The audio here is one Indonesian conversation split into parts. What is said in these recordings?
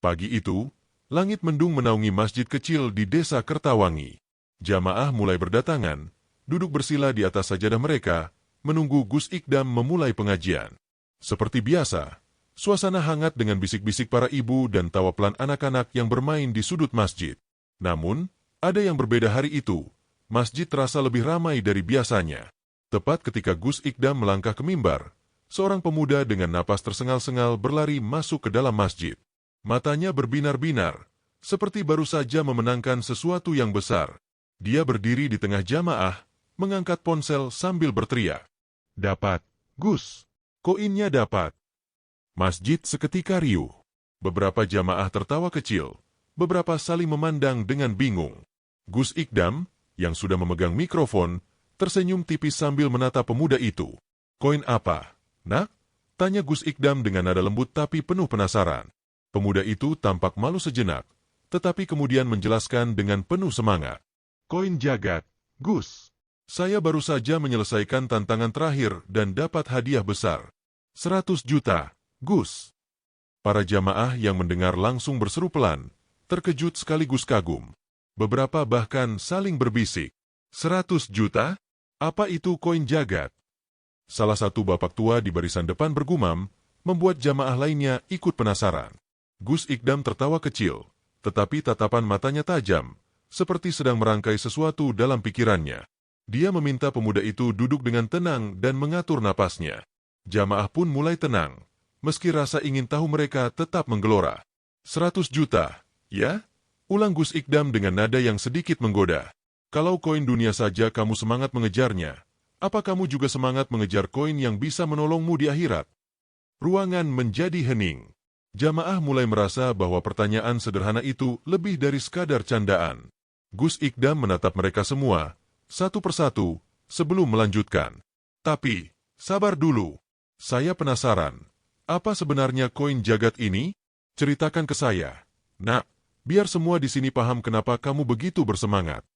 Pagi itu, langit mendung menaungi masjid kecil di desa Kertawangi. Jamaah mulai berdatangan, duduk bersila di atas sajadah mereka, menunggu Gus Ikdam memulai pengajian. Seperti biasa, suasana hangat dengan bisik-bisik para ibu dan tawa pelan anak-anak yang bermain di sudut masjid. Namun, ada yang berbeda hari itu. Masjid terasa lebih ramai dari biasanya. Tepat ketika Gus Ikdam melangkah ke mimbar, seorang pemuda dengan napas tersengal-sengal berlari masuk ke dalam masjid. Matanya berbinar-binar, seperti baru saja memenangkan sesuatu yang besar. Dia berdiri di tengah jamaah, mengangkat ponsel sambil berteriak. "Dapat, Gus! Koinnya dapat!" Masjid seketika riuh. Beberapa jamaah tertawa kecil, beberapa saling memandang dengan bingung. Gus Ikdam, yang sudah memegang mikrofon, tersenyum tipis sambil menatap pemuda itu. "Koin apa, nak?" tanya Gus Ikdam dengan nada lembut tapi penuh penasaran. Pemuda itu tampak malu sejenak, tetapi kemudian menjelaskan dengan penuh semangat. "Koin jagat, Gus. Saya baru saja menyelesaikan tantangan terakhir dan dapat hadiah besar. 100 juta, Gus." Para jamaah yang mendengar langsung berseru pelan, terkejut sekaligus kagum. Beberapa bahkan saling berbisik. 100 juta? Apa itu koin jagat? Salah satu bapak tua di barisan depan bergumam, membuat jamaah lainnya ikut penasaran. Gus Ikdam tertawa kecil, tetapi tatapan matanya tajam, seperti sedang merangkai sesuatu dalam pikirannya. Dia meminta pemuda itu duduk dengan tenang dan mengatur napasnya. Jamaah pun mulai tenang, meski rasa ingin tahu mereka tetap menggelora. 100 juta, ya? Ulang Gus Ikdam dengan nada yang sedikit menggoda. "Kalau koin dunia saja kamu semangat mengejarnya, apa kamu juga semangat mengejar koin yang bisa menolongmu di akhirat?" Ruangan menjadi hening. Jamaah mulai merasa bahwa pertanyaan sederhana itu lebih dari sekadar candaan. Gus Ikdam menatap mereka semua, satu persatu, sebelum melanjutkan. "Tapi, sabar dulu. Saya penasaran. Apa sebenarnya koin jagat ini? Ceritakan ke saya, nak. Biar semua di sini paham kenapa kamu begitu bersemangat."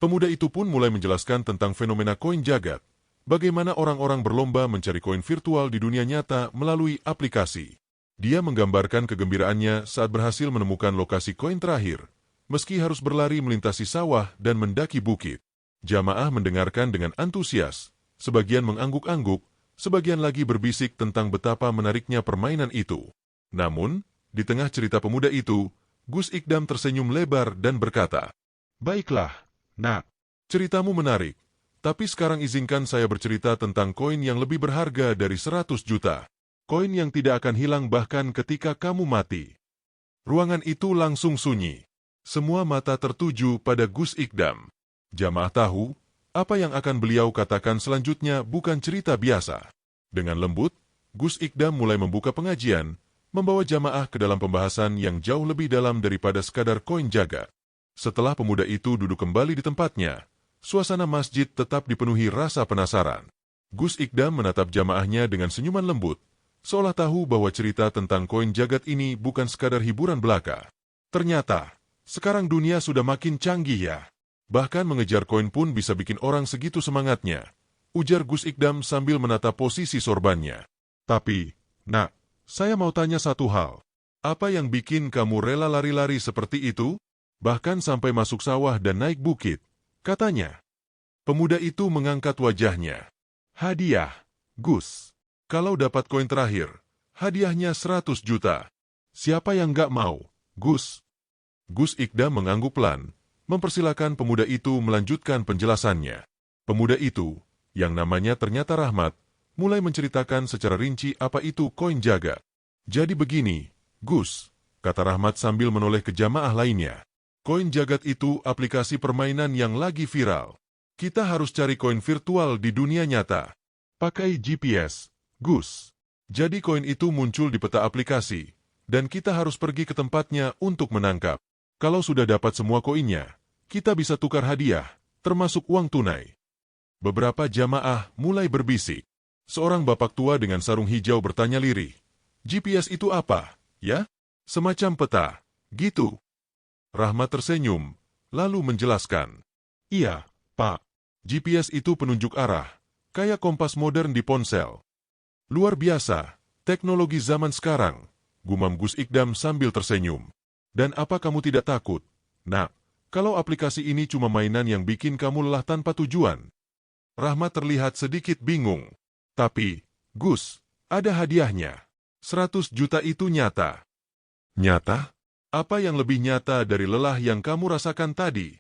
Pemuda itu pun mulai menjelaskan tentang fenomena koin jagat, bagaimana orang-orang berlomba mencari koin virtual di dunia nyata melalui aplikasi. Dia menggambarkan kegembiraannya saat berhasil menemukan lokasi koin terakhir, meski harus berlari melintasi sawah dan mendaki bukit. Jamaah mendengarkan dengan antusias, sebagian mengangguk-angguk, sebagian lagi berbisik tentang betapa menariknya permainan itu. Namun, di tengah cerita pemuda itu, Gus Ikdam tersenyum lebar dan berkata, "Baiklah, nak, ceritamu menarik, tapi sekarang izinkan saya bercerita tentang koin yang lebih berharga dari 100 juta. Koin yang tidak akan hilang bahkan ketika kamu mati." Ruangan itu langsung sunyi. Semua mata tertuju pada Gus Ikdam. Jamaah tahu, apa yang akan beliau katakan selanjutnya bukan cerita biasa. Dengan lembut, Gus Ikdam mulai membuka pengajian, membawa jamaah ke dalam pembahasan yang jauh lebih dalam daripada sekadar koin jagat. Setelah pemuda itu duduk kembali di tempatnya, suasana masjid tetap dipenuhi rasa penasaran. Gus Ikdam menatap jamaahnya dengan senyuman lembut, seolah tahu bahwa cerita tentang koin jagat ini bukan sekadar hiburan belaka. "Ternyata, sekarang dunia sudah makin canggih ya. Bahkan mengejar koin pun bisa bikin orang segitu semangatnya," ujar Gus Ikdam sambil menatap posisi sorbannya. "Tapi, nak, saya mau tanya satu hal. Apa yang bikin kamu rela lari-lari seperti itu? Bahkan sampai masuk sawah dan naik bukit," katanya. Pemuda itu mengangkat wajahnya. "Hadiah, Gus. Kalau dapat koin terakhir, hadiahnya 100 juta. Siapa yang nggak mau, Gus?" Gus Ikdam mengangguk pelan, mempersilakan pemuda itu melanjutkan penjelasannya. Pemuda itu, yang namanya ternyata Rahmat, mulai menceritakan secara rinci apa itu koin jagat. "Jadi begini, Gus," kata Rahmat sambil menoleh ke jamaah lainnya. "Koin jagat itu aplikasi permainan yang lagi viral. Kita harus cari koin virtual di dunia nyata. Pakai GPS, Gus. Jadi koin itu muncul di peta aplikasi, dan kita harus pergi ke tempatnya untuk menangkap. Kalau sudah dapat semua koinnya, kita bisa tukar hadiah, termasuk uang tunai." Beberapa jamaah mulai berbisik. Seorang bapak tua dengan sarung hijau bertanya lirih, "GPS itu apa, ya?" "Semacam peta, gitu." Rahmat tersenyum, lalu menjelaskan, "Iya, Pak. GPS itu penunjuk arah, kayak kompas modern di ponsel. Luar biasa, teknologi zaman sekarang," gumam Gus Ikdam sambil tersenyum. Dan apa kamu tidak takut, Nak, kalau aplikasi ini cuma mainan yang bikin kamu lelah tanpa tujuan? Rahmat terlihat sedikit bingung. Tapi, Gus, ada hadiahnya. 100 juta itu nyata. Nyata? Apa yang lebih nyata dari lelah yang kamu rasakan tadi?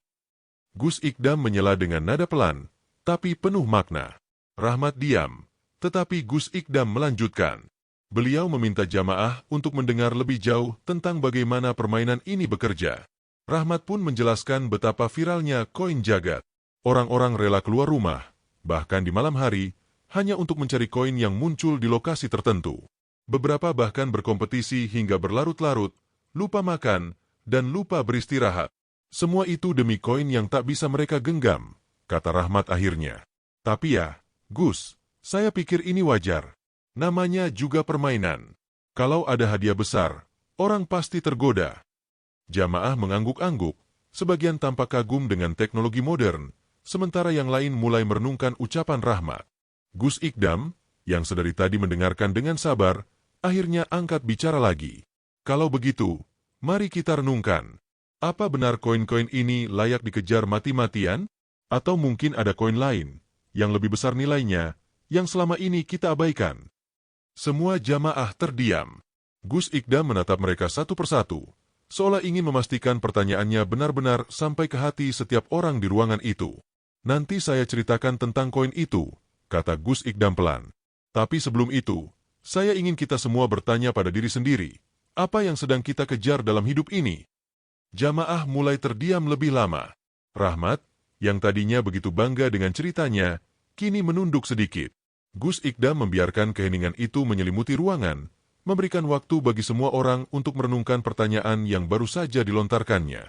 Gus Ikdam menyela dengan nada pelan, tapi penuh makna. Rahmat diam, tetapi Gus Ikdam melanjutkan. Beliau meminta jamaah untuk mendengar lebih jauh tentang bagaimana permainan ini bekerja. Rahmat pun menjelaskan betapa viralnya koin jagat. Orang-orang rela keluar rumah, bahkan di malam hari, hanya untuk mencari koin yang muncul di lokasi tertentu. Beberapa bahkan berkompetisi hingga berlarut-larut, lupa makan, dan lupa beristirahat. Semua itu demi koin yang tak bisa mereka genggam, kata Rahmat akhirnya. Tapi ya, Gus, saya pikir ini wajar. Namanya juga permainan. Kalau ada hadiah besar, orang pasti tergoda. Jamaah mengangguk-angguk, sebagian tampak kagum dengan teknologi modern, sementara yang lain mulai merenungkan ucapan Rahmat. Gus Ikdam, yang sedari tadi mendengarkan dengan sabar, akhirnya angkat bicara lagi. Kalau begitu, mari kita renungkan. Apa benar koin-koin ini layak dikejar mati-matian? Atau mungkin ada koin lain, yang lebih besar nilainya, yang selama ini kita abaikan? Semua jamaah terdiam. Gus Ikdam menatap mereka satu persatu, seolah ingin memastikan pertanyaannya benar-benar sampai ke hati setiap orang di ruangan itu. Nanti saya ceritakan tentang koin itu, kata Gus Ikdam pelan. Tapi sebelum itu, saya ingin kita semua bertanya pada diri sendiri, apa yang sedang kita kejar dalam hidup ini? Jamaah mulai terdiam lebih lama. Rahmat, yang tadinya begitu bangga dengan ceritanya, kini menunduk sedikit. Gus Ikdam membiarkan keheningan itu menyelimuti ruangan, memberikan waktu bagi semua orang untuk merenungkan pertanyaan yang baru saja dilontarkannya.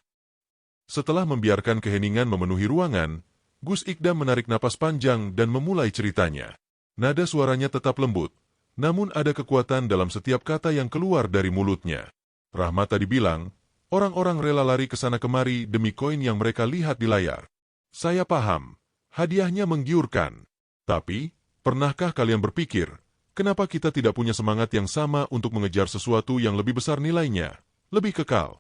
Setelah membiarkan keheningan memenuhi ruangan, Gus Ikdam menarik napas panjang dan memulai ceritanya. Nada suaranya tetap lembut, namun ada kekuatan dalam setiap kata yang keluar dari mulutnya. Rahmat tadi bilang, orang-orang rela lari ke sana kemari demi koin yang mereka lihat di layar. Saya paham, hadiahnya menggiurkan. Tapi, pernahkah kalian berpikir, kenapa kita tidak punya semangat yang sama untuk mengejar sesuatu yang lebih besar nilainya, lebih kekal?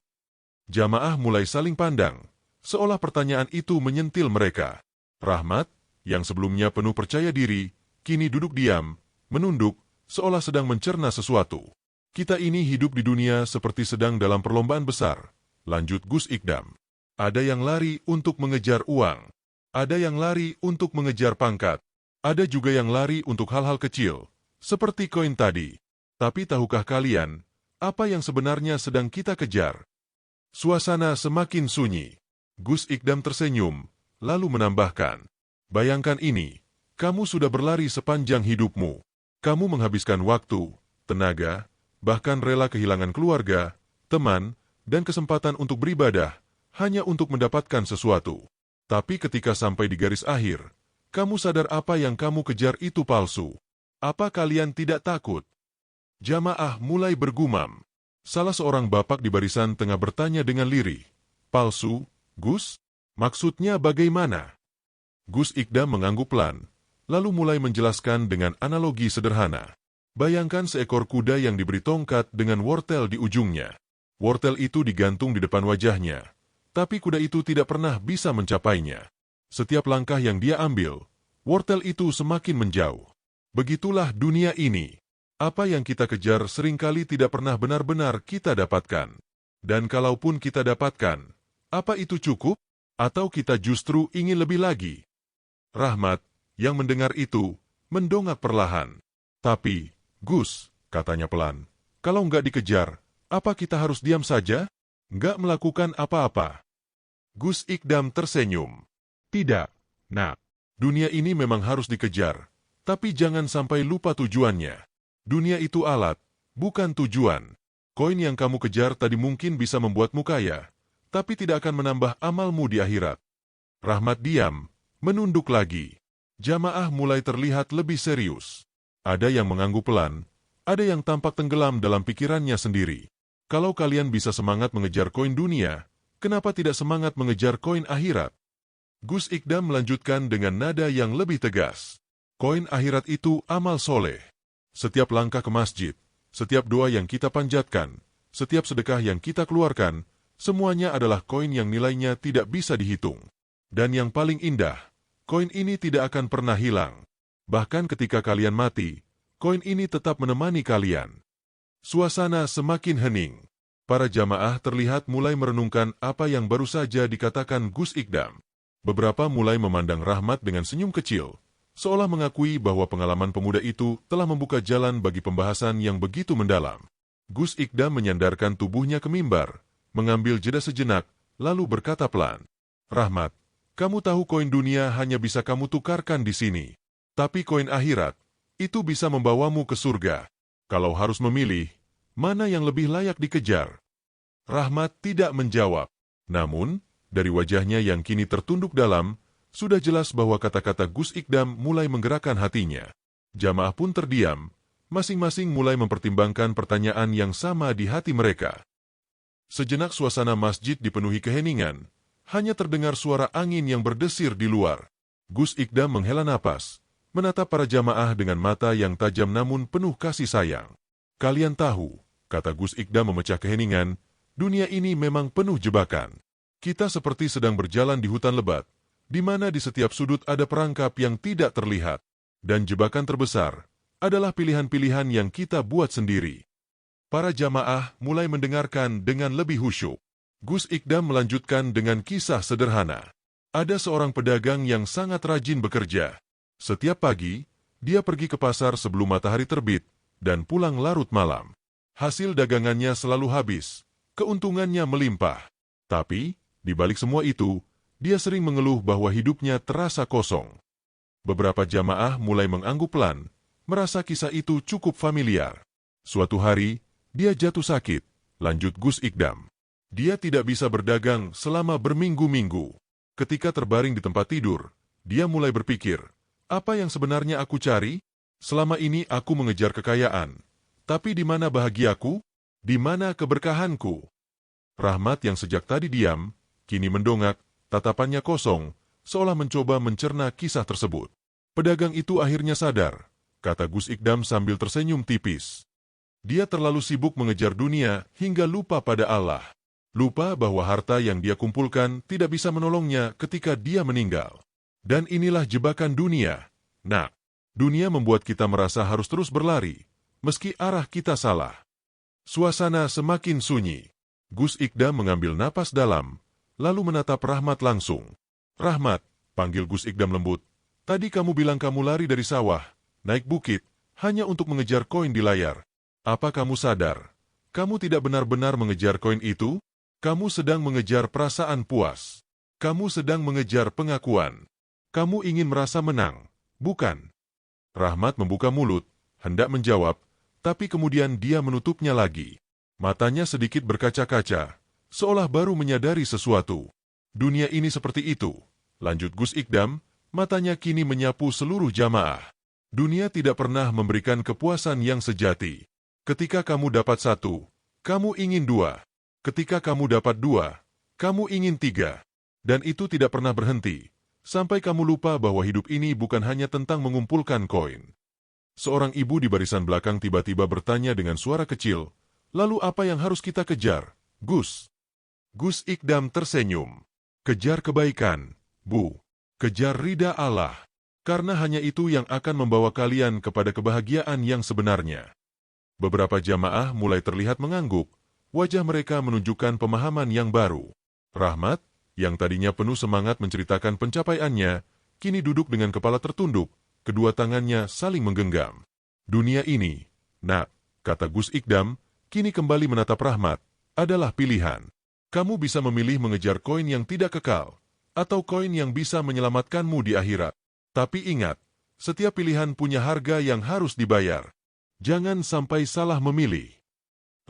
Jamaah mulai saling pandang, seolah pertanyaan itu menyentil mereka. Rahmat, yang sebelumnya penuh percaya diri, kini duduk diam, menunduk, seolah sedang mencerna sesuatu. Kita ini hidup di dunia seperti sedang dalam perlombaan besar, lanjut Gus Ikdam. Ada yang lari untuk mengejar uang, ada yang lari untuk mengejar pangkat, ada juga yang lari untuk hal-hal kecil, seperti koin tadi. Tapi tahukah kalian, apa yang sebenarnya sedang kita kejar? Suasana semakin sunyi. Gus Ikdam tersenyum, lalu menambahkan, bayangkan ini, kamu sudah berlari sepanjang hidupmu. Kamu menghabiskan waktu, tenaga, bahkan rela kehilangan keluarga, teman, dan kesempatan untuk beribadah, hanya untuk mendapatkan sesuatu. Tapi ketika sampai di garis akhir, kamu sadar apa yang kamu kejar itu palsu. Apa kalian tidak takut? Jamaah mulai bergumam. Salah seorang bapak di barisan tengah bertanya dengan lirih. Palsu, Gus? Maksudnya bagaimana? Gus Ikdam mengangguk pelan, lalu mulai menjelaskan dengan analogi sederhana. Bayangkan seekor kuda yang diberi tongkat dengan wortel di ujungnya. Wortel itu digantung di depan wajahnya, tapi kuda itu tidak pernah bisa mencapainya. Setiap langkah yang dia ambil, wortel itu semakin menjauh. Begitulah dunia ini. Apa yang kita kejar seringkali tidak pernah benar-benar kita dapatkan. Dan kalaupun kita dapatkan, apa itu cukup? Atau kita justru ingin lebih lagi? Rahmat, yang mendengar itu, mendongak perlahan. Tapi, Gus, katanya pelan, kalau nggak dikejar, apa kita harus diam saja? Nggak melakukan apa-apa? Gus Ikdam tersenyum. Tidak, Nak. Dunia ini memang harus dikejar, tapi jangan sampai lupa tujuannya. Dunia itu alat, bukan tujuan. Koin yang kamu kejar tadi mungkin bisa membuatmu kaya, tapi tidak akan menambah amalmu di akhirat. Rahmat diam, menunduk lagi. Jamaah mulai terlihat lebih serius. Ada yang mengangguk pelan, ada yang tampak tenggelam dalam pikirannya sendiri. Kalau kalian bisa semangat mengejar koin dunia, kenapa tidak semangat mengejar koin akhirat? Gus Ikdam melanjutkan dengan nada yang lebih tegas. Koin akhirat itu amal soleh. Setiap langkah ke masjid, Setiap doa yang kita panjatkan, setiap sedekah yang kita keluarkan, semuanya adalah koin yang nilainya tidak bisa dihitung. Dan yang paling indah, koin ini tidak akan pernah hilang. Bahkan ketika kalian mati, koin ini tetap menemani kalian. Suasana semakin hening. Para jamaah terlihat mulai merenungkan apa yang baru saja dikatakan Gus Ikdam. Beberapa mulai memandang Rahmat dengan senyum kecil, seolah mengakui bahwa pengalaman pemuda itu telah membuka jalan bagi pembahasan yang begitu mendalam. Gus Ikdam menyandarkan tubuhnya ke mimbar, mengambil jeda sejenak, lalu berkata pelan, "Rahmat, kamu tahu koin dunia hanya bisa kamu tukarkan di sini. Tapi koin akhirat, itu bisa membawamu ke surga. Kalau harus memilih, mana yang lebih layak dikejar?" Rahmat tidak menjawab. Namun, dari wajahnya yang kini tertunduk dalam, sudah jelas bahwa kata-kata Gus Ikdam mulai menggerakkan hatinya. Jamaah pun terdiam, masing-masing mulai mempertimbangkan pertanyaan yang sama di hati mereka. Sejenak suasana masjid dipenuhi keheningan, hanya terdengar suara angin yang berdesir di luar. Gus Ikdam menghela napas, menatap para jamaah dengan mata yang tajam namun penuh kasih sayang. "Kalian tahu," kata Gus Ikdam memecah keheningan, "dunia ini memang penuh jebakan. Kita seperti sedang berjalan di hutan lebat, di mana di setiap sudut ada perangkap yang tidak terlihat. Dan jebakan terbesar adalah pilihan-pilihan yang kita buat sendiri." Para jamaah mulai mendengarkan dengan lebih khusyuk. Gus Ikdam melanjutkan dengan kisah sederhana. Ada seorang pedagang yang sangat rajin bekerja. Setiap pagi, dia pergi ke pasar sebelum matahari terbit dan pulang larut malam. Hasil dagangannya selalu habis, keuntungannya melimpah. Tapi, di balik semua itu, dia sering mengeluh bahwa hidupnya terasa kosong. Beberapa jamaah mulai mengangguk pelan, merasa kisah itu cukup familiar. Suatu hari, dia jatuh sakit, lanjut Gus Ikdam. Dia tidak bisa berdagang selama berminggu-minggu. Ketika terbaring di tempat tidur, dia mulai berpikir, apa yang sebenarnya aku cari? Selama ini aku mengejar kekayaan. Tapi di mana bahagiaku? Di mana keberkahanku? Rahmat yang sejak tadi diam, kini mendongak, tatapannya kosong, seolah mencoba mencerna kisah tersebut. Pedagang itu akhirnya sadar, kata Gus Ikdam sambil tersenyum tipis. Dia terlalu sibuk mengejar dunia hingga lupa pada Allah. Lupa bahwa harta yang dia kumpulkan tidak bisa menolongnya ketika dia meninggal. Dan inilah jebakan dunia. Nah, dunia membuat kita merasa harus terus berlari, meski arah kita salah. Suasana semakin sunyi. Gus Ikdam mengambil napas dalam, lalu menatap Rahmat langsung. "Rahmat," panggil Gus Ikdam lembut, "tadi kamu bilang kamu lari dari sawah, naik bukit, hanya untuk mengejar koin di layar. Apa kamu sadar? Kamu tidak benar-benar mengejar koin itu? Kamu sedang mengejar perasaan puas. Kamu sedang mengejar pengakuan. Kamu ingin merasa menang, bukan?" Rahmat membuka mulut, hendak menjawab, tapi kemudian dia menutupnya lagi. Matanya sedikit berkaca-kaca, seolah baru menyadari sesuatu. "Dunia ini seperti itu," lanjut Gus Ikdam, matanya kini menyapu seluruh jamaah. "Dunia tidak pernah memberikan kepuasan yang sejati. Ketika kamu dapat satu, kamu ingin dua. Ketika kamu dapat dua, kamu ingin tiga. Dan itu tidak pernah berhenti, sampai kamu lupa bahwa hidup ini bukan hanya tentang mengumpulkan koin." Seorang ibu di barisan belakang tiba-tiba bertanya dengan suara kecil, "Lalu apa yang harus kita kejar, Gus?" Gus Ikdam tersenyum. "Kejar kebaikan, Bu. Kejar ridha Allah. Karena hanya itu yang akan membawa kalian kepada kebahagiaan yang sebenarnya." Beberapa jamaah mulai terlihat mengangguk, wajah mereka menunjukkan pemahaman yang baru. Rahmat, yang tadinya penuh semangat menceritakan pencapaiannya, kini duduk dengan kepala tertunduk, kedua tangannya saling menggenggam. "Dunia ini, Nak," kata Gus Ikdam, kini kembali menatap Rahmat, "adalah pilihan. Kamu bisa memilih mengejar koin yang tidak kekal, atau koin yang bisa menyelamatkanmu di akhirat. Tapi ingat, setiap pilihan punya harga yang harus dibayar. Jangan sampai salah memilih."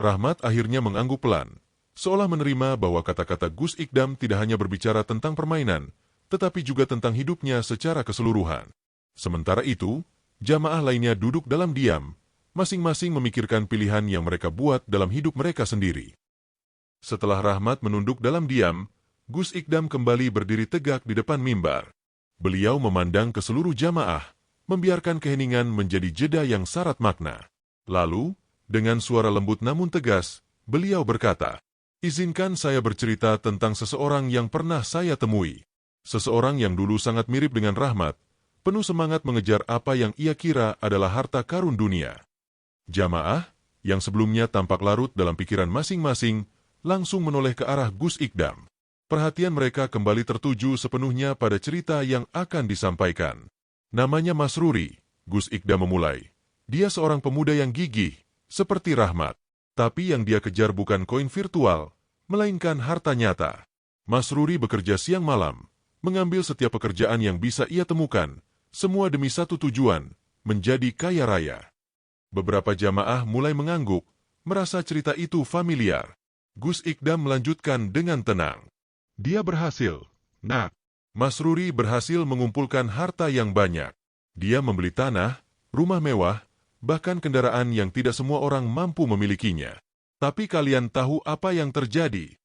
Rahmat akhirnya mengangguk pelan, seolah menerima bahwa kata-kata Gus Ikdam tidak hanya berbicara tentang permainan, tetapi juga tentang hidupnya secara keseluruhan. Sementara itu, jamaah lainnya duduk dalam diam, masing-masing memikirkan pilihan yang mereka buat dalam hidup mereka sendiri. Setelah Rahmat menunduk dalam diam, Gus Ikdam kembali berdiri tegak di depan mimbar. Beliau memandang ke seluruh jamaah, membiarkan keheningan menjadi jeda yang syarat makna. Lalu, Dengan suara lembut namun tegas, beliau berkata, "Izinkan saya bercerita tentang seseorang yang pernah saya temui. Seseorang yang dulu sangat mirip dengan Rahmat, penuh semangat mengejar apa yang ia kira adalah harta karun dunia." Jamaah, yang sebelumnya tampak larut dalam pikiran masing-masing, langsung menoleh ke arah Gus Ikdam. Perhatian mereka kembali tertuju sepenuhnya pada cerita yang akan disampaikan. "Namanya Masruri," Gus Ikdam memulai. "Dia seorang pemuda yang gigih, seperti Rahmat. Tapi yang dia kejar bukan koin virtual, melainkan harta nyata. Masruri bekerja siang malam, mengambil setiap pekerjaan yang bisa ia temukan, semua demi satu tujuan, menjadi kaya raya." Beberapa jamaah mulai mengangguk, merasa cerita itu familiar. Gus Ikdam melanjutkan dengan tenang. "Dia berhasil, Nak. Masruri berhasil mengumpulkan harta yang banyak. Dia membeli tanah, rumah mewah, bahkan kendaraan yang tidak semua orang mampu memilikinya. Tapi kalian tahu apa yang terjadi?"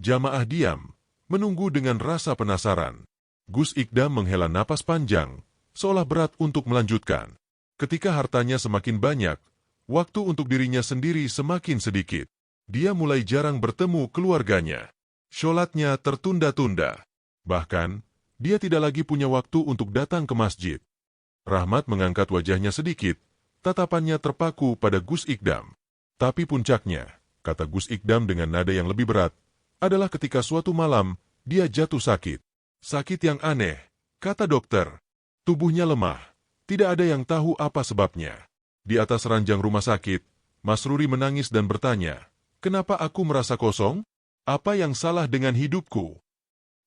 Jamaah diam, menunggu dengan rasa penasaran. Gus Ikdam menghela napas panjang, seolah berat untuk melanjutkan. Ketika hartanya semakin banyak, waktu untuk dirinya sendiri semakin sedikit. Dia mulai jarang bertemu keluarganya. Sholatnya tertunda-tunda. Bahkan, dia tidak lagi punya waktu untuk datang ke masjid. Rahmat mengangkat wajahnya sedikit, tatapannya terpaku pada Gus Ikdam. "Tapi puncaknya," kata Gus Ikdam dengan nada yang lebih berat, "adalah ketika suatu malam, dia jatuh sakit. Sakit yang aneh, kata dokter. Tubuhnya lemah. Tidak ada yang tahu apa sebabnya. Di atas ranjang rumah sakit, Masruri menangis dan bertanya, 'Kenapa aku merasa kosong? Apa yang salah dengan hidupku?'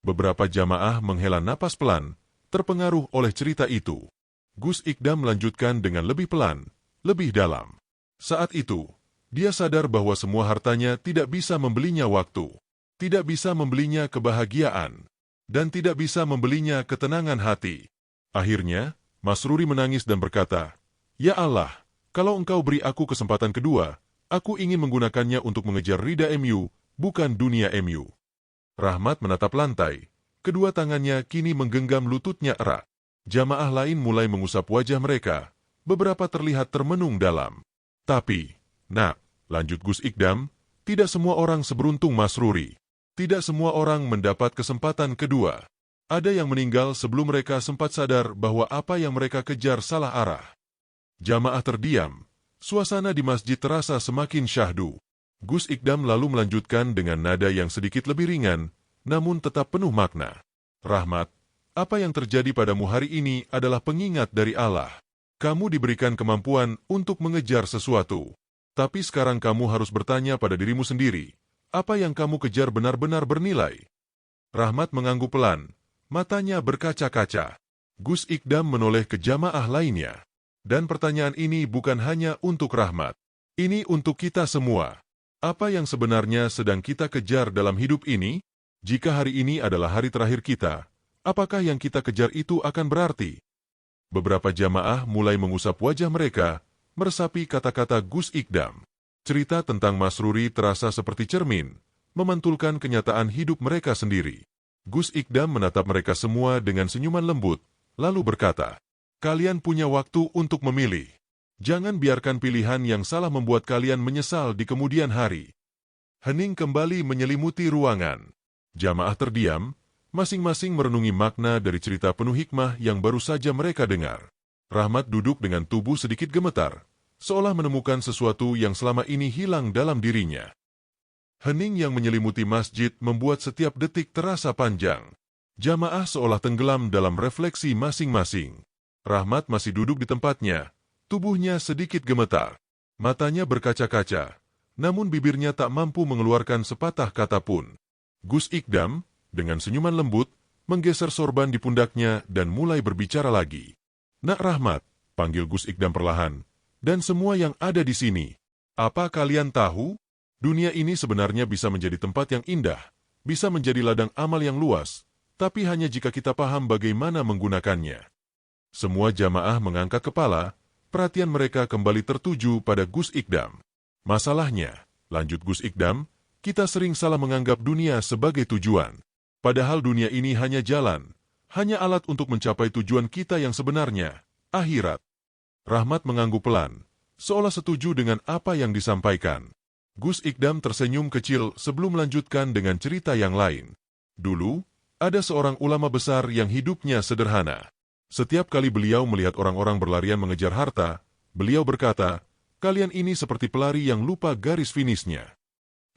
Beberapa jamaah menghela napas pelan, terpengaruh oleh cerita itu. Gus Ikdam melanjutkan dengan lebih pelan, lebih dalam. Saat itu, dia sadar bahwa semua hartanya tidak bisa membelinya waktu, tidak bisa membelinya kebahagiaan, dan tidak bisa membelinya ketenangan hati. Akhirnya, Masruri menangis dan berkata, 'Ya Allah, kalau Engkau beri aku kesempatan kedua, aku ingin menggunakannya untuk mengejar ridha MU, bukan dunia MU.' Rahmat menatap lantai. Kedua tangannya kini menggenggam lututnya erat. Jamaah lain mulai mengusap wajah mereka. Beberapa terlihat termenung dalam. "Tapi, Nak," lanjut Gus Ikdam, "tidak semua orang seberuntung Masruri. Tidak semua orang mendapat kesempatan kedua. Ada yang meninggal sebelum mereka sempat sadar bahwa apa yang mereka kejar salah arah." Jamaah terdiam. Suasana di masjid terasa semakin syahdu. Gus Ikdam lalu melanjutkan dengan nada yang sedikit lebih ringan, namun tetap penuh makna. "Rahmat, apa yang terjadi padamu hari ini adalah pengingat dari Allah. Kamu diberikan kemampuan untuk mengejar sesuatu. Tapi sekarang kamu harus bertanya pada dirimu sendiri, apa yang kamu kejar benar-benar bernilai?" Rahmat mengangguk pelan. Matanya berkaca-kaca. Gus Ikdam menoleh ke jamaah lainnya. "Dan pertanyaan ini bukan hanya untuk Rahmat. Ini untuk kita semua. Apa yang sebenarnya sedang kita kejar dalam hidup ini? Jika hari ini adalah hari terakhir kita, apakah yang kita kejar itu akan berarti?" Beberapa jamaah mulai mengusap wajah mereka, meresapi kata-kata Gus Ikdam. Cerita tentang Masruri terasa seperti cermin, memantulkan kenyataan hidup mereka sendiri. Gus Ikdam menatap mereka semua dengan senyuman lembut, lalu berkata, "Kalian punya waktu untuk memilih. Jangan biarkan pilihan yang salah membuat kalian menyesal di kemudian hari." Hening kembali menyelimuti ruangan. Jamaah terdiam, masing-masing merenungi makna dari cerita penuh hikmah yang baru saja mereka dengar. Rahmat duduk dengan tubuh sedikit gemetar, seolah menemukan sesuatu yang selama ini hilang dalam dirinya. Hening yang menyelimuti masjid membuat setiap detik terasa panjang. Jamaah seolah tenggelam dalam refleksi masing-masing. Rahmat masih duduk di tempatnya, tubuhnya sedikit gemetar. Matanya berkaca-kaca, namun bibirnya tak mampu mengeluarkan sepatah kata pun. Gus Ikdam, dengan senyuman lembut, menggeser sorban di pundaknya dan mulai berbicara lagi. "Nak Rahmat," panggil Gus Ikdam perlahan, "dan semua yang ada di sini. Apa kalian tahu? Dunia ini sebenarnya bisa menjadi tempat yang indah, bisa menjadi ladang amal yang luas, tapi hanya jika kita paham bagaimana menggunakannya." Semua jamaah mengangkat kepala, perhatian mereka kembali tertuju pada Gus Ikdam. "Masalahnya," lanjut Gus Ikdam, "kita sering salah menganggap dunia sebagai tujuan. Padahal dunia ini hanya jalan, hanya alat untuk mencapai tujuan kita yang sebenarnya, akhirat." Rahmat mengangguk pelan, seolah setuju dengan apa yang disampaikan. Gus Ikdam tersenyum kecil sebelum melanjutkan dengan cerita yang lain. Dulu, ada seorang ulama besar yang hidupnya sederhana. Setiap kali beliau melihat orang-orang berlarian mengejar harta, beliau berkata, "Kalian ini seperti pelari yang lupa garis finishnya."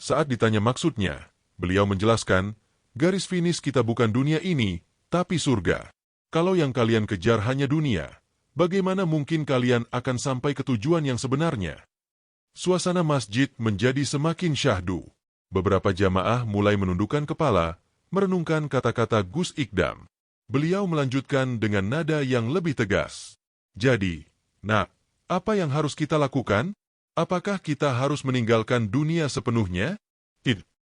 Saat ditanya maksudnya, beliau menjelaskan, "Garis finish kita bukan dunia ini, tapi surga. Kalau yang kalian kejar hanya dunia, bagaimana mungkin kalian akan sampai ke tujuan yang sebenarnya?" Suasana masjid menjadi semakin syahdu. Beberapa jamaah mulai menundukkan kepala, merenungkan kata-kata Gus Ikdam. Beliau melanjutkan dengan nada yang lebih tegas. "Jadi, nak, apa yang harus kita lakukan? Apakah kita harus meninggalkan dunia sepenuhnya?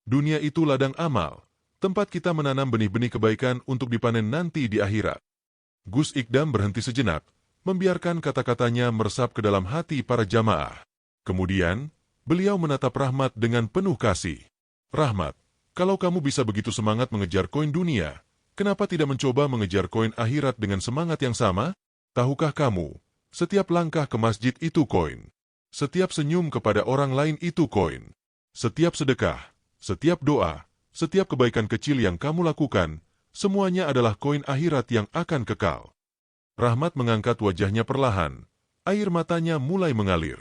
Dunia itu ladang amal, tempat kita menanam benih-benih kebaikan untuk dipanen nanti di akhirat." Gus Ikdam berhenti sejenak, membiarkan kata-katanya meresap ke dalam hati para jamaah. Kemudian, beliau menatap Rahmat dengan penuh kasih. "Rahmat, kalau kamu bisa begitu semangat mengejar koin dunia, kenapa tidak mencoba mengejar koin akhirat dengan semangat yang sama? Tahukah kamu, setiap langkah ke masjid itu koin. Setiap senyum kepada orang lain itu koin. Setiap sedekah, setiap doa, setiap kebaikan kecil yang kamu lakukan, semuanya adalah koin akhirat yang akan kekal." Rahmat mengangkat wajahnya perlahan. Air matanya mulai mengalir.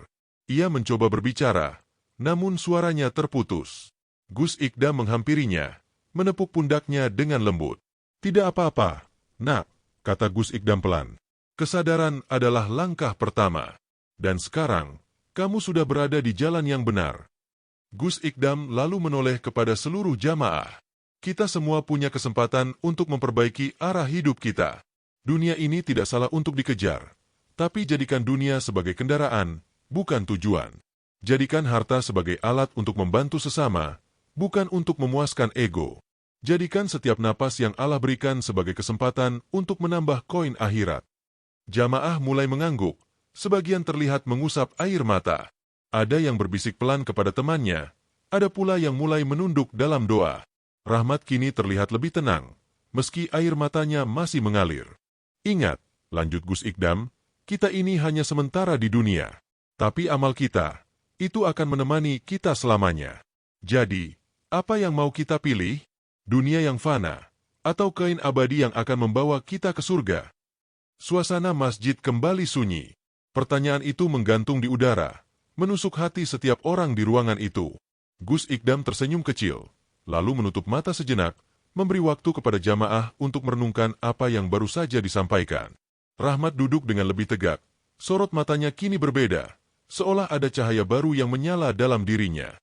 Ia mencoba berbicara, namun suaranya terputus. Gus Ikdam menghampirinya, menepuk pundaknya dengan lembut. "Tidak apa-apa, nak," kata Gus Ikdam pelan. "Kesadaran adalah langkah pertama. Dan sekarang, kamu sudah berada di jalan yang benar." Gus Ikdam lalu menoleh kepada seluruh jamaah. "Kita semua punya kesempatan untuk memperbaiki arah hidup kita. Dunia ini tidak salah untuk dikejar, tapi jadikan dunia sebagai kendaraan, bukan tujuan. Jadikan harta sebagai alat untuk membantu sesama, bukan untuk memuaskan ego. Jadikan setiap napas yang Allah berikan sebagai kesempatan untuk menambah koin akhirat." Jamaah mulai mengangguk, sebagian terlihat mengusap air mata. Ada yang berbisik pelan kepada temannya, ada pula yang mulai menunduk dalam doa. Rahmat kini terlihat lebih tenang, meski air matanya masih mengalir. "Ingat," lanjut Gus Ikdam, "kita ini hanya sementara di dunia. Tapi amal kita, itu akan menemani kita selamanya. Jadi, apa yang mau kita pilih? Dunia yang fana, atau koin abadi yang akan membawa kita ke surga?" Suasana masjid kembali sunyi. Pertanyaan itu menggantung di udara, menusuk hati setiap orang di ruangan itu. Gus Ikdam tersenyum kecil, lalu menutup mata sejenak, memberi waktu kepada jamaah untuk merenungkan apa yang baru saja disampaikan. Rahmat duduk dengan lebih tegak, sorot matanya kini berbeda, seolah ada cahaya baru yang menyala dalam dirinya.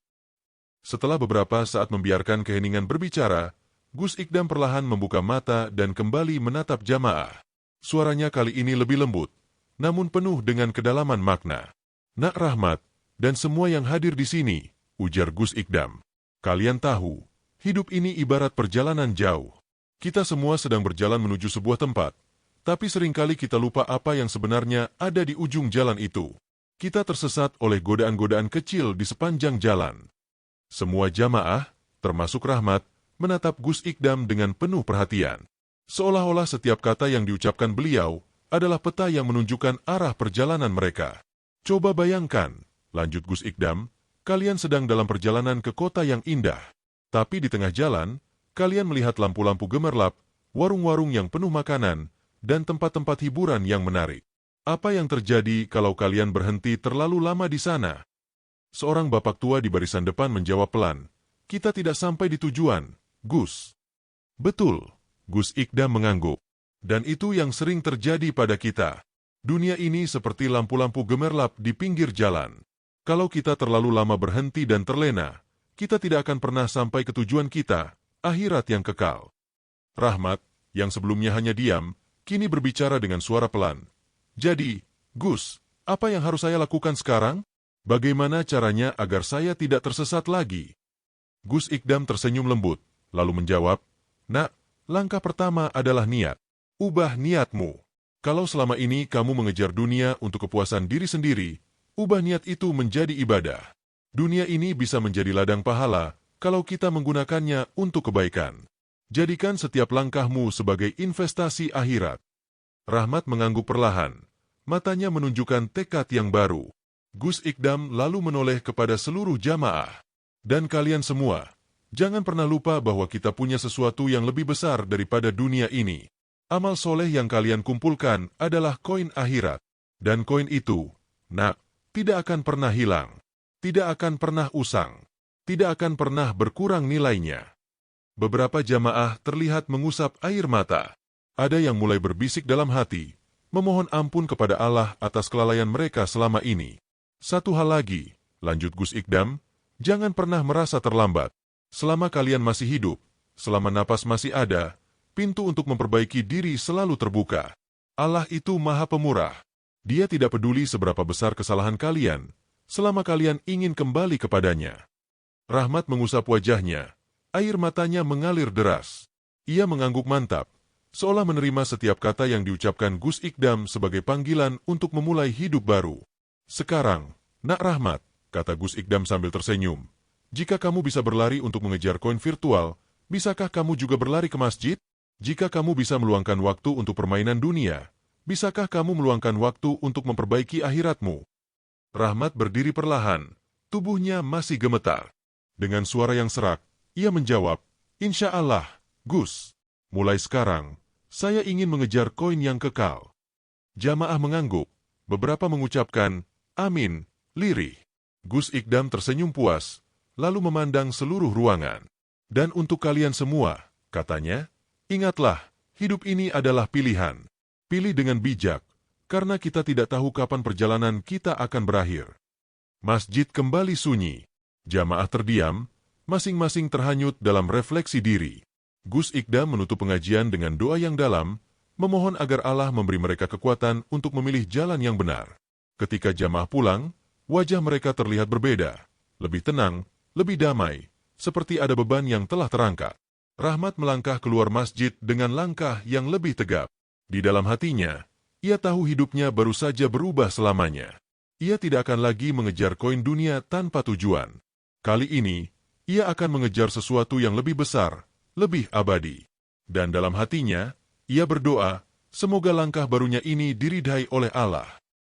Setelah beberapa saat membiarkan keheningan berbicara, Gus Ikdam perlahan membuka mata dan kembali menatap jamaah. Suaranya kali ini lebih lembut, namun penuh dengan kedalaman makna. "Nak Rahmat, dan semua yang hadir di sini," ujar Gus Ikdam. "Kalian tahu, hidup ini ibarat perjalanan jauh. Kita semua sedang berjalan menuju sebuah tempat, tapi seringkali kita lupa apa yang sebenarnya ada di ujung jalan itu. Kita tersesat oleh godaan-godaan kecil di sepanjang jalan." Semua jamaah, termasuk Rahmat, menatap Gus Ikdam dengan penuh perhatian. Seolah-olah setiap kata yang diucapkan beliau adalah peta yang menunjukkan arah perjalanan mereka. "Coba bayangkan," lanjut Gus Ikdam, "kalian sedang dalam perjalanan ke kota yang indah. Tapi di tengah jalan, kalian melihat lampu-lampu gemerlap, warung-warung yang penuh makanan, dan tempat-tempat hiburan yang menarik. Apa yang terjadi kalau kalian berhenti terlalu lama di sana?" Seorang bapak tua di barisan depan menjawab pelan, "Kita tidak sampai di tujuan, Gus." "Betul," Gus Ikdam mengangguk. "Dan itu yang sering terjadi pada kita. Dunia ini seperti lampu-lampu gemerlap di pinggir jalan. Kalau kita terlalu lama berhenti dan terlena, kita tidak akan pernah sampai ke tujuan kita, akhirat yang kekal." Rahmat, yang sebelumnya hanya diam, kini berbicara dengan suara pelan. "Jadi, Gus, apa yang harus saya lakukan sekarang? Bagaimana caranya agar saya tidak tersesat lagi?" Gus Ikdam tersenyum lembut, lalu menjawab, "Nak, langkah pertama adalah niat. Ubah niatmu. Kalau selama ini kamu mengejar dunia untuk kepuasan diri sendiri, ubah niat itu menjadi ibadah. Dunia ini bisa menjadi ladang pahala kalau kita menggunakannya untuk kebaikan. Jadikan setiap langkahmu sebagai investasi akhirat." Rahmat mengangguk perlahan. Matanya menunjukkan tekad yang baru. Gus Ikdam lalu menoleh kepada seluruh jamaah. Dan kalian semua, jangan pernah lupa bahwa kita punya sesuatu yang lebih besar daripada dunia ini. Amal soleh yang kalian kumpulkan adalah koin akhirat. Dan koin itu, nak, tidak akan pernah hilang. Tidak akan pernah usang. Tidak akan pernah berkurang nilainya. Beberapa jamaah terlihat mengusap air mata. Ada yang mulai berbisik dalam hati, memohon ampun kepada Allah atas kelalaian mereka selama ini. Satu hal lagi, lanjut Gus Ikdam, jangan pernah merasa terlambat. Selama kalian masih hidup, selama napas masih ada, pintu untuk memperbaiki diri selalu terbuka. Allah itu Maha Pemurah. Dia tidak peduli seberapa besar kesalahan kalian, selama kalian ingin kembali kepadanya. Rahmat mengusap wajahnya, air matanya mengalir deras. Ia mengangguk mantap, seolah menerima setiap kata yang diucapkan Gus Ikdam sebagai panggilan untuk memulai hidup baru. Sekarang, nak Rahmat, kata Gus Ikdam sambil tersenyum, jika kamu bisa berlari untuk mengejar koin virtual, bisakah kamu juga berlari ke masjid? Jika kamu bisa meluangkan waktu untuk permainan dunia, bisakah kamu meluangkan waktu untuk memperbaiki akhiratmu? Rahmat berdiri perlahan, tubuhnya masih gemetar. Dengan suara yang serak, ia menjawab, Insya Allah, Gus. Mulai sekarang, saya ingin mengejar koin yang kekal. Jamaah mengangguk, beberapa mengucapkan, Amin, lirih. Gus Ikdam tersenyum puas, lalu memandang seluruh ruangan. Dan untuk kalian semua, katanya, ingatlah, hidup ini adalah pilihan. Pilih dengan bijak, karena kita tidak tahu kapan perjalanan kita akan berakhir. Masjid kembali sunyi. Jamaah terdiam, masing-masing terhanyut dalam refleksi diri. Gus Ikdam menutup pengajian dengan doa yang dalam, memohon agar Allah memberi mereka kekuatan untuk memilih jalan yang benar. Ketika jamaah pulang, wajah mereka terlihat berbeda, lebih tenang, lebih damai, seperti ada beban yang telah terangkat. Rahmat melangkah keluar masjid dengan langkah yang lebih tegap. Di dalam hatinya, ia tahu hidupnya baru saja berubah selamanya. Ia tidak akan lagi mengejar koin dunia tanpa tujuan. Kali ini, ia akan mengejar sesuatu yang lebih besar, lebih abadi. Dan dalam hatinya, ia berdoa, semoga langkah barunya ini diridhai oleh Allah.